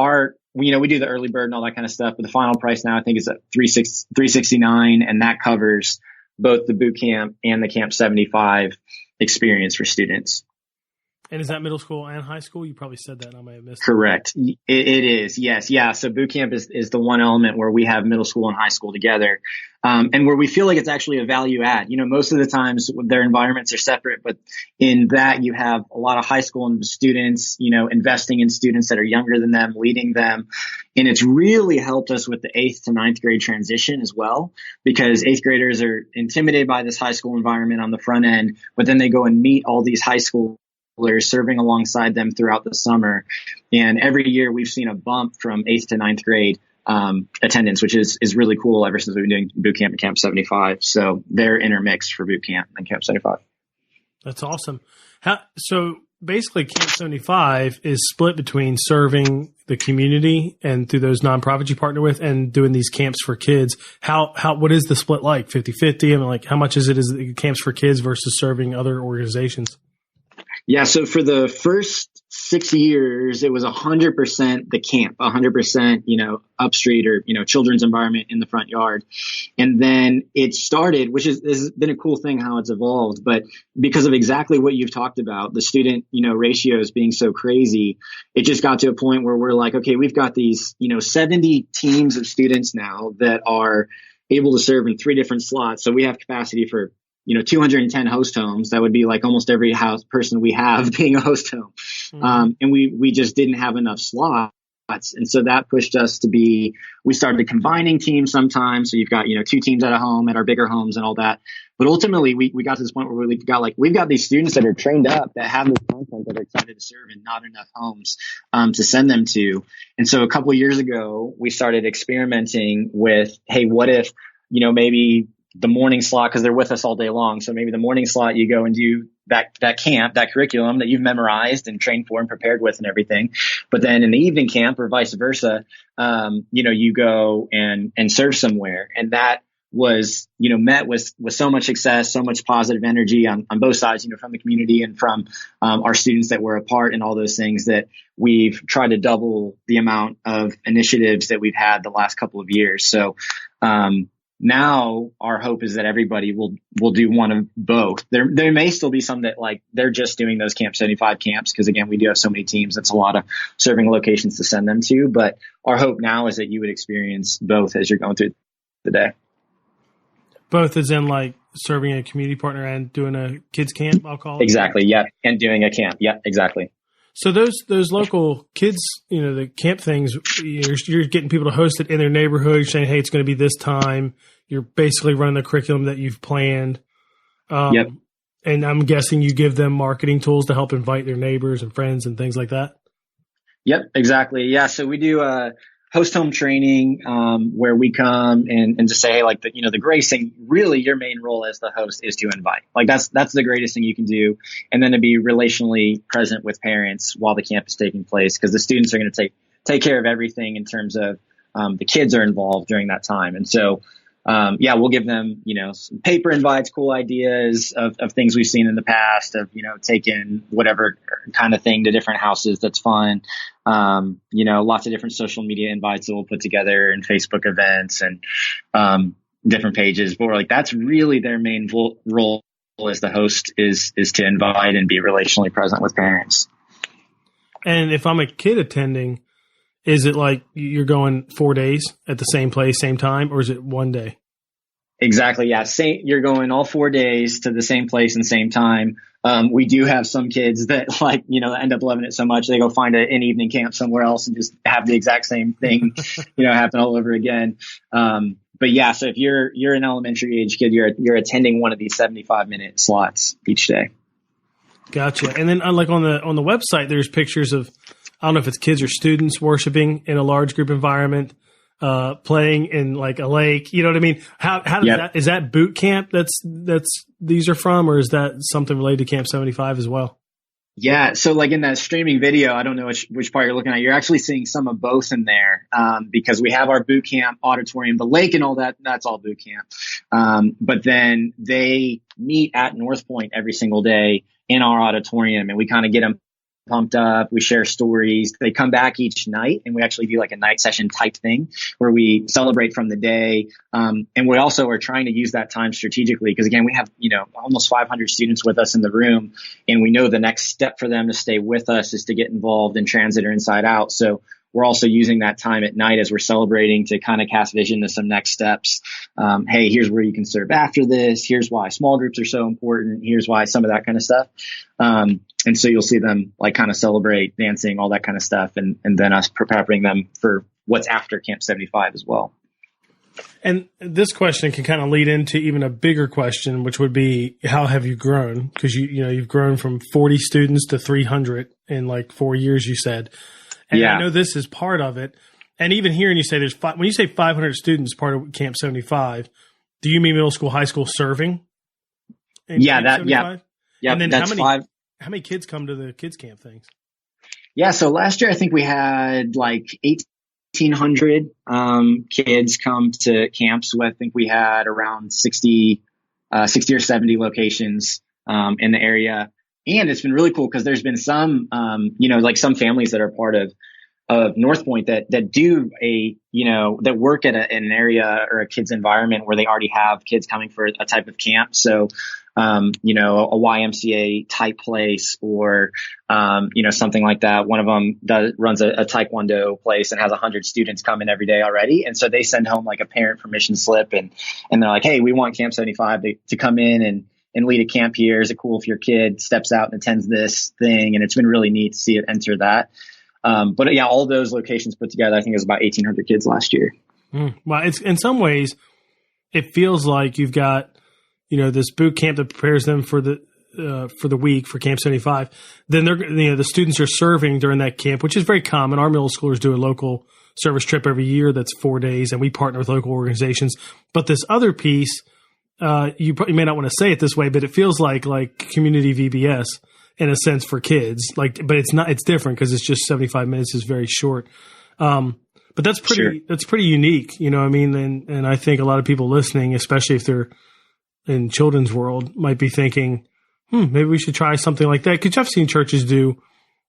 we do the early bird and all that kind of stuff, but the final price now I think is at $369, and that covers both the boot camp and the Camp 75 experience for students. And is that middle school and high school? You probably said that, and I may have missed it. Correct. It is. Yes. Yeah. So boot camp is the one element where we have middle school and high school together. And where we feel like it's actually a value add. Most of the times their environments are separate, but in that you have a lot of high school students, investing in students that are younger than them, leading them. And it's really helped us with the 8th to 9th grade transition as well, because 8th graders are intimidated by this high school environment on the front end, but then they go and meet all these high school serving alongside them throughout the summer. And every year we've seen a bump from 8th to 9th grade attendance, which is really cool ever since we've been doing boot camp and Camp 75. So they're intermixed for boot camp and Camp 75. That's awesome. So basically Camp 75 is split between serving the community and through those nonprofits you partner with and doing these camps for kids. What is the split like? 50-50? I mean, like, how much is it camps for kids versus serving other organizations? Yeah. So for the first 6 years, it was 100% the camp, 100%, up street or, children's environment in the front yard. And then it started, which has been a cool thing how it's evolved, but because of exactly what you've talked about, the student, ratios being so crazy, it just got to a point where we're like, okay, we've got these, 70 teams of students now that are able to serve in 3 different slots. So we have capacity for 210 host homes. That would be like almost every house person we have being a host home. Mm-hmm. And we just didn't have enough slots. And so that pushed us we started combining teams sometimes. So you've got, 2 teams at a home at our bigger homes and all that. But ultimately we got to this point where we've got these students that are trained up, that have this content, that are excited to serve, and not enough homes, to send them to. And so a couple of years ago, we started experimenting with, hey, what if, maybe the morning slot, because they're with us all day long. So maybe the morning slot, you go and do that camp, that curriculum that you've memorized and trained for and prepared with and everything. But then in the evening camp, or vice versa, you go and serve somewhere. And that was, met with so much success, so much positive energy on both sides, from the community and from our students that were a part, and all those things, that we've tried to double the amount of initiatives that we've had the last couple of years. So now our hope is that everybody will do one of both. There may still be some that they're just doing those Camp 75 camps, because again, we do have so many teams. That's a lot of serving locations to send them to. But our hope now is that you would experience both as you're going through the day. Both as in serving a community partner and doing a kids camp, I'll call it. Exactly. Yeah. And doing a camp. Yeah, exactly. So those local kids, the camp things, you're getting people to host it in their neighborhood. You're saying, hey, it's going to be this time. You're basically running the curriculum that you've planned. Yep. And I'm guessing you give them marketing tools to help invite their neighbors and friends and things like that. Yep, exactly. Yeah. So we do host home training, where we come and just say, hey, the greatest thing, really your main role as the host is to invite. That's the greatest thing you can do. And then to be relationally present with parents while the camp is taking place, because the students are going to take care of everything in terms of, the kids are involved during that time. And so, we'll give them, some paper invites, cool ideas of things we've seen in the past, of, taking whatever kind of thing to different houses. That's fun. Lots of different social media invites that we'll put together, and Facebook events and, different pages. But we're that's really their main role as the host is to invite and be relationally present with parents. And if I'm a kid attending, is it you're going 4 days at the same place, same time, or is it one day? Exactly. Yeah. You're going all 4 days to the same place and same time. We do have some kids that end up loving it so much they go find an evening camp somewhere else and just have the exact same thing, happen all over again. But yeah, so if you're an elementary age kid, you're attending one of these 75-minute slots each day. Gotcha. And then on the website, there's pictures of, I don't know if it's kids or students worshiping in a large group environment, playing in a lake. You know what I mean? How does that, is that boot camp these are from, or is that something related to Camp 75 as well? Yeah. So in that streaming video, I don't know which part you're looking at. You're actually seeing some of both in there, because we have our boot camp auditorium, the lake and all that. That's all boot camp. But then they meet at Northpoint every single day in our auditorium, and we kind of get them pumped up. We share stories. They come back each night, and we actually do a night session type thing where we celebrate from the day. And we also are trying to use that time strategically, because again, we have, almost 500 students with us in the room, and we know the next step for them to stay with us is to get involved in transit or inside out. So we're also using that time at night as we're celebrating to kind of cast vision to some next steps. Hey, here's where you can serve after this. Here's why small groups are so important. Here's why some of that kind of stuff. And so you'll see them kind of celebrate, dancing, all that kind of stuff. And then us preparing them for what's after Camp 75 as well. And this question can kind of lead into even a bigger question, which would be, how have you grown? Because you've grown from 40 students to 300 in 4 years, you said. And yeah. I know this is part of it. And even hearing you say when you say 500 students part of Camp 75, do you mean middle school, high school serving? Yeah, that, 75? Yeah. And then that's how many kids come to the kids camp things? Yeah. So last year, I think we had 1,800 kids come to camps. So I think we had around 60 or 70 locations in the area. And it's been really cool because there's been some, some families that are part of Northpoint that do that work at an area or a kid's environment where they already have kids coming for a type of camp. So, a YMCA type place or, something like that. One of them runs a Taekwondo place and has 100 students coming every day already. And so they send home a parent permission slip and they're like, hey, we want Camp 75 to come in and lead a camp here. Is it cool if your kid steps out and attends this thing? And it's been really neat to see it enter that. But yeah, all those locations put together, I think it was about 1,800 kids last year. Well, it's in some ways, it feels like you've got, this boot camp that prepares them for the week for Camp 75. Then the students are serving during that camp, which is very common. Our middle schoolers do a local service trip every year that's 4 days, and we partner with local organizations. But this other piece you may not want to say it this way, but it feels like community VBS in a sense for kids. But it's not. It's different because it's just 75 minutes is very short. But that's pretty. Sure. That's pretty unique. You know what I mean? And I think a lot of people listening, especially if they're in children's world, might be thinking, maybe we should try something like that. Because I've seen churches do,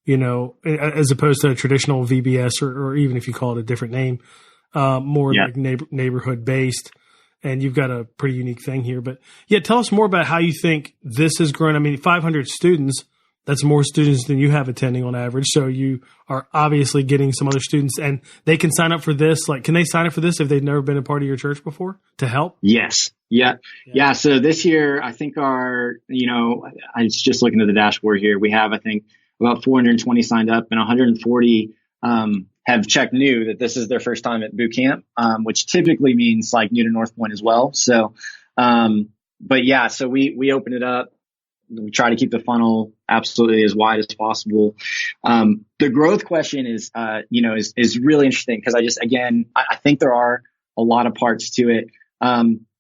as opposed to a traditional VBS or even if you call it a different name, more like neighborhood based. And you've got a pretty unique thing here. But yeah, tell us more about how you think this has grown. I mean, 500 students, that's more students than you have attending on average. So you are obviously getting some other students, and they can sign up for this. Can they sign up for this if they've never been a part of your church before to help? Yes. Yeah. So this year, I think I was just looking at the dashboard here. We have, I think, about 420 signed up, and 140 have checked new that this is their first time at boot camp, which typically means new to Northpoint as well. So, so we open it up. We try to keep the funnel absolutely as wide as possible. The growth question is really interesting because I think there are a lot of parts to it.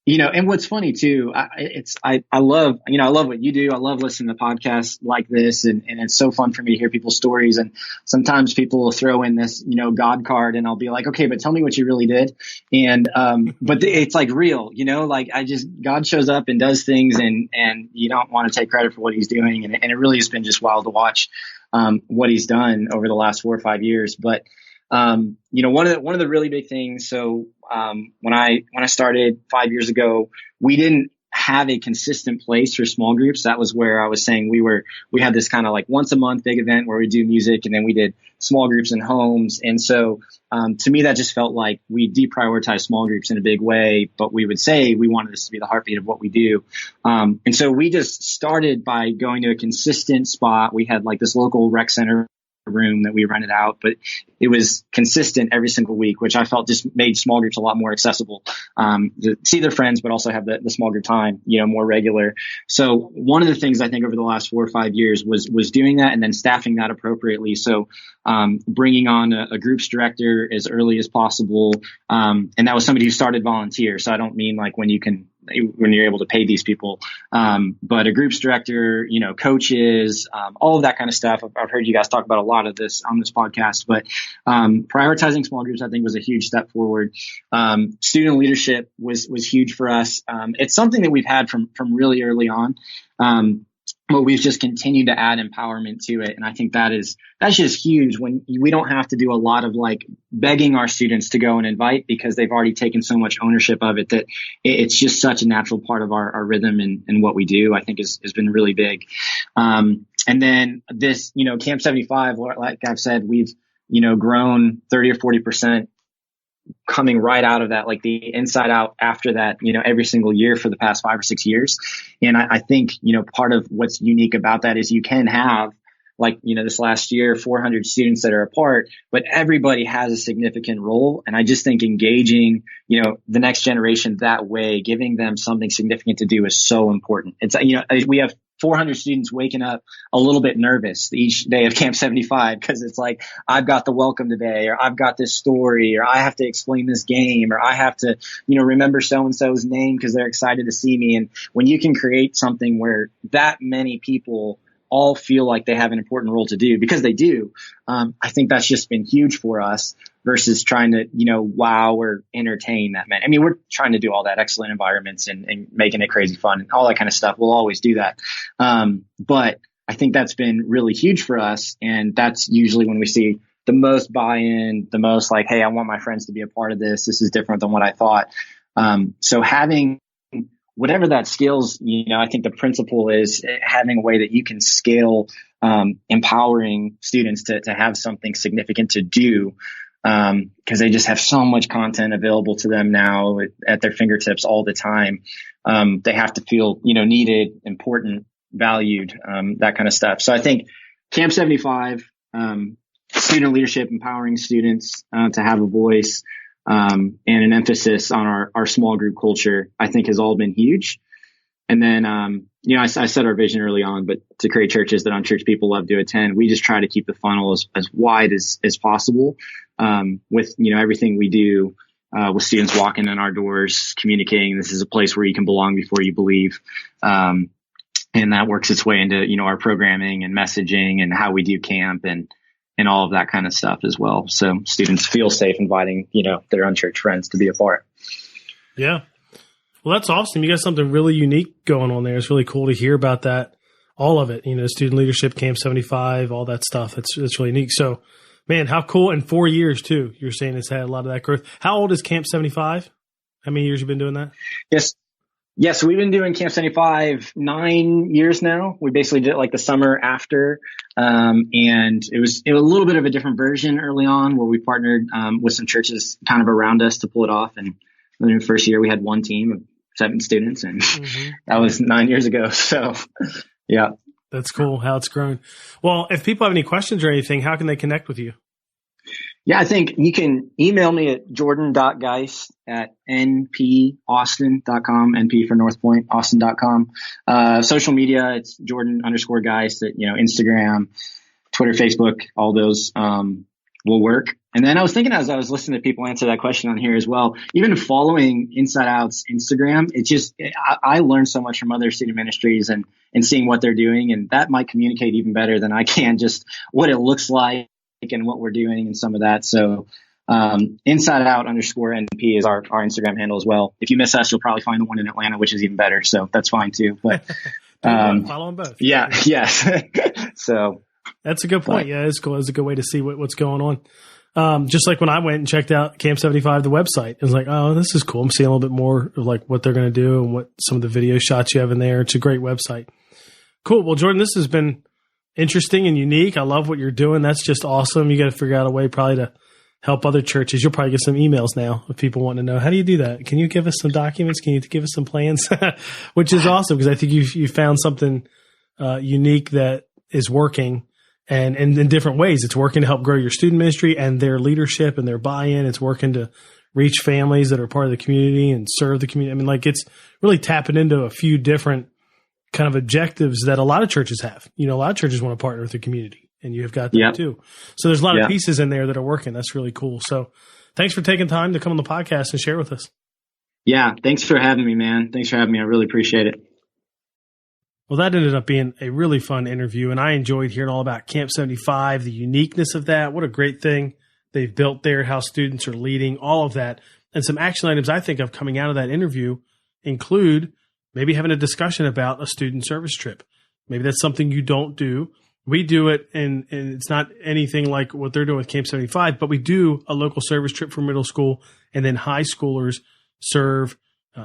And what's funny too, I love what you do. I love listening to podcasts like this, and it's so fun for me to hear people's stories. And sometimes people will throw in this, God card, and I'll be like, okay, but tell me what you really did. And, but it's real, God shows up and does things, and you don't want to take credit for what he's doing. And it really has been just wild to watch, what he's done over the last 4 or 5 years. But, one of the really big things. So, when I started 5 years ago, we didn't have a consistent place for small groups. That was where I was saying we had this kind of once a month big event where we do music, and then we did small groups in homes. And so, to me, that just felt like we deprioritized small groups in a big way, but we would say we wanted this to be the heartbeat of what we do. And so we just started by going to a consistent spot. We had this local rec center room that we rented out, but it was consistent every single week, which I felt just made small groups a lot more accessible, to see their friends, but also have the small group time, more regular. So one of the things I think over the last 4 or 5 years was doing that and then staffing that appropriately. So, bringing on a groups director as early as possible. And that was somebody who started volunteer. So I don't mean when you're able to pay these people, but a groups director, coaches, all of that kind of stuff. I've heard you guys talk about a lot of this on this podcast, but prioritizing small groups, I think, was a huge step forward. Student leadership was huge for us. It's something that we've had from really early on. But we've just continued to add empowerment to it. And I think that's just huge when we don't have to do a lot of begging our students to go and invite, because they've already taken so much ownership of it that it's just such a natural part of our rhythm and what we do, I think has been really big. And then this, Camp 75, like I've said, we've, grown 30 or 40% coming right out of that, the inside out after that, every single year for the past 5 or 6 years. And I think, part of what's unique about that is you can have this last year, 400 students that are a part, but everybody has a significant role. And I just think engaging, the next generation that way, giving them something significant to do is so important. It's, we have 400 students waking up a little bit nervous each day of Camp 75 because it's I've got the welcome today, or I've got this story, or I have to explain this game, or I have to, remember so-and-so's name because they're excited to see me. And when you can create something where that many people all feel like they have an important role to do, because they do, I think that's just been huge for us versus trying to, wow or entertain that many. I mean, we're trying to do all that, excellent environments and making it crazy fun and all that kind of stuff. We'll always do that. But I think that's been really huge for us. And that's usually when we see the most buy-in, the most hey, I want my friends to be a part of this. This is different than what I thought. So having whatever that scales, I think the principle is having a way that you can scale, empowering students to have something significant to do, because they just have so much content available to them now at their fingertips all the time. They have to feel, needed, important, valued, that kind of stuff. So I think Camp 75, student leadership, empowering students to have a voice, and an emphasis on our small group culture, I think has all been huge. And then, I said our vision early on, but to create churches that unchurched people love to attend, we just try to keep the funnel as wide as possible, with, everything we do. with students walking in our doors, communicating this is a place where you can belong before you believe. And that works its way into, our programming and messaging and how we do camp and all of that kind of stuff as well. So students feel safe inviting, their unchurched friends to be a part. Yeah. Well, that's awesome. You got something really unique going on there. It's really cool to hear about that. All of it, student leadership, Camp 75, all that stuff. That's really neat. So, man, how cool. In 4 years, too. You're saying it's had a lot of that growth. How old is Camp 75? How many years you been doing that? Yes. So we've been doing Camp 75 9 years now. We basically did it like the summer after. And it was a little bit of a different version early on where we partnered with some churches kind of around us to pull it off. And in the first year, we had one team of 7 students, and that was 9 years ago. So, yeah. That's cool how it's grown. Well, if people have any questions or anything, how can they connect with you? Yeah, I think you can email me at jordan.geist@npaustin.com, NP for Northpoint, Austin.com. Social media, it's Jordan_Geist at, Instagram, Twitter, Facebook, all those will work. And then I was thinking as I was listening to people answer that question on here as well, even following Inside Out's Instagram, I learned so much from other student ministries and seeing what they're doing. And that might communicate even better than I can just what it looks like and what we're doing and some of that. So Inside Out _NP is our Instagram handle as well. If you miss us, you'll probably find the one in Atlanta, which is even better. So that's fine too. But follow them both. Yeah. Yes. So that's a good point. Yeah, it's cool. It's a good way to see what's going on. Just like when I went and checked out Camp 75, the website, it was like, oh, this is cool. I'm seeing a little bit more of like what they're going to do and what some of the video shots you have in there. It's a great website. Cool. Well, Jordan, this has been interesting and unique. I love what you're doing. That's just awesome. You got to figure out a way probably to help other churches. You'll probably get some emails now of people wanting to know, how do you do that? Can you give us some documents? Can you give us some plans? Which is awesome because I think you found something unique that is working. And in different ways, it's working to help grow your student ministry and their leadership and their buy-in. It's working to reach families that are part of the community and serve the community. I mean, like it's really tapping into a few different kind of objectives that a lot of churches have. A lot of churches want to partner with the community, and you have got that too. So there's a lot of pieces in there that are working. That's really cool. So thanks for taking time to come on the podcast and share with us. Yeah. Thanks for having me, man. Thanks for having me. I really appreciate it. Well, that ended up being a really fun interview, and I enjoyed hearing all about Camp 75, the uniqueness of that. What a great thing they've built there, how students are leading, all of that. And some action items I think of coming out of that interview include maybe having a discussion about a student service trip. Maybe that's something you don't do. We do it, and it's not anything like what they're doing with Camp 75, but we do a local service trip for middle school, and then high schoolers serve.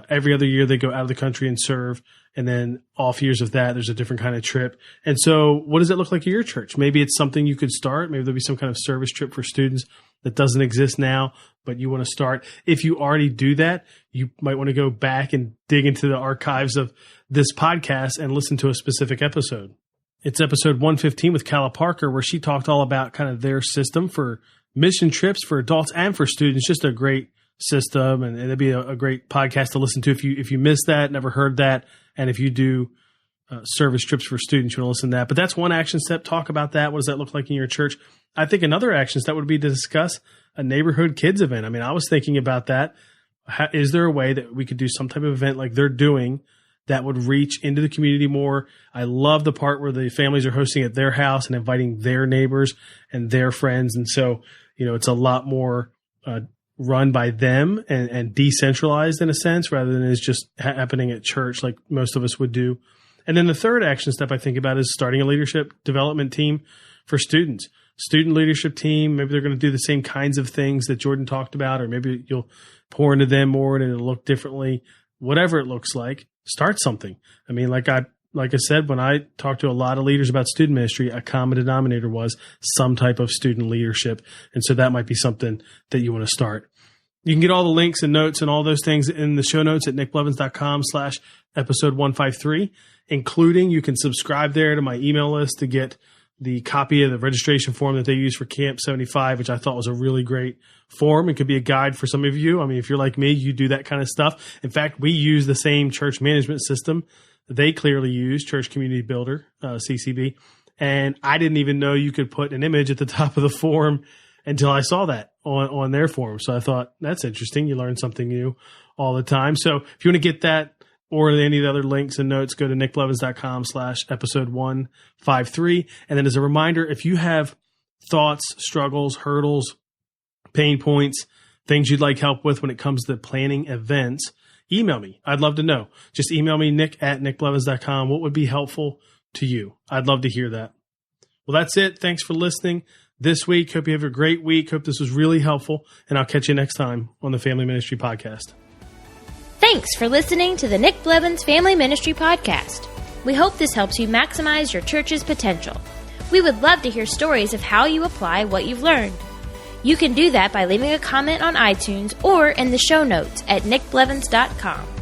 Every other year they go out of the country and serve. And then off years of that, there's a different kind of trip. And so what does it look like at your church? Maybe it's something you could start. Maybe there'll be some kind of service trip for students that doesn't exist now, but you want to start. If you already do that, you might want to go back and dig into the archives of this podcast and listen to a specific episode. It's episode 115 with Calla Parker, where she talked all about kind of their system for mission trips for adults and for students. Just a great system, and it'd be a great podcast to listen to if you missed that, never heard that, and if you do service trips for students, you want to listen to that. But that's one action step. Talk about that. What does that look like in your church? I think another action step would be to discuss a neighborhood kids event. I mean, I was thinking about that. Is there a way that we could do some type of event like they're doing that would reach into the community more? I love the part where the families are hosting at their house and inviting their neighbors and their friends. And so, it's a lot more run by them and decentralized in a sense, rather than it's just happening at church like most of us would do. And then the third action step I think about is starting a leadership development team for students. Student leadership team, maybe they're going to do the same kinds of things that Jordan talked about, or maybe you'll pour into them more and it'll look differently. Whatever it looks like, start something. I mean, like I said, when I talked to a lot of leaders about student ministry, a common denominator was some type of student leadership. And so that might be something that you want to start. You can get all the links and notes and all those things in the show notes at nickblevins.com/episode 153, including you can subscribe there to my email list to get the copy of the registration form that they use for Camp 75, which I thought was a really great form. It could be a guide for some of you. I mean, if you're like me, you do that kind of stuff. In fact, we use the same church management system they clearly use, Church Community Builder, CCB. And I didn't even know you could put an image at the top of the form until I saw that on their forum. So I thought, that's interesting. You learn something new all the time. So if you want to get that or any of the other links and notes, go to nickblevins.com/episode 153. And then as a reminder, if you have thoughts, struggles, hurdles, pain points, things you'd like help with when it comes to planning events, email me. I'd love to know. Just email me, nick@nickblevins.com. What would be helpful to you? I'd love to hear that. Well, that's it. Thanks for listening this week. Hope you have a great week. Hope this was really helpful. And I'll catch you next time on the Family Ministry Podcast. Thanks for listening to the Nick Blevins Family Ministry Podcast. We hope this helps you maximize your church's potential. We would love to hear stories of how you apply what you've learned. You can do that by leaving a comment on iTunes or in the show notes at nickblevins.com.